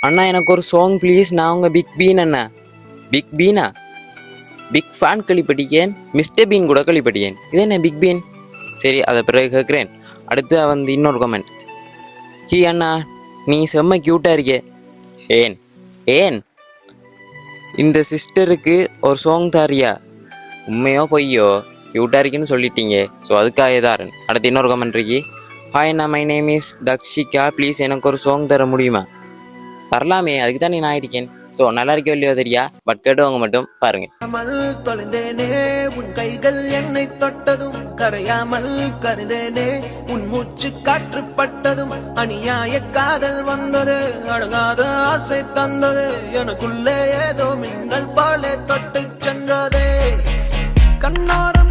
அண்ணா எனக்கு ஒரு song please. நான் உங்கள் பிக் பீன் அண்ணா. பிக் பீனா? பிக் ஃபேன் கேள்விப்பட்டிருக்கேன், மிஸ்டர் பீன் கூட கேள்விப்பட்டிருக்கேன். இது என்ன பிக் பீன்? சரி, அதை பிறகு கேட்குறேன். அடுத்து வந்து இன்னொரு கமெண்ட். ஹீ அண்ணா, நீ செம்ம க்யூட்டாக இருக்கே. ஏன் ஏன் இந்த சிஸ்டருக்கு ஒரு சாங் தாரியா? உண்மையோ பொய்யோ? க்யூட்டாக இருக்குன்னு சொல்லிட்டீங்க, ஸோ அதுக்காக தாரன். அடுத்து இன்னொரு கமெண்ட் இருக்கு. ஹாய் அண்ணா, my name is Thakshika, please எனக்கு ஒரு சாங் தர முடியுமா? தரலாமே, அதுக்கு தான் நான் இருக்கேன். ஸோ நல்லா இருக்கோ இல்லையோ தெரியா, பட் கேட்டவங்க மட்டும் பாருங்க. தொலைந்தேனே உன் கைகள் என்னை தொட்டதும், கரையாமல் கருந்தேனே உன் மூச்சு காற்று பட்டதும், அநியாய காதல் வந்தது, அடங்காத ஆசை தந்தது, எனக்குள்ளே ஏதோ மின்னல் போலே தொட்டு சென்றதே. கண்ணோரம்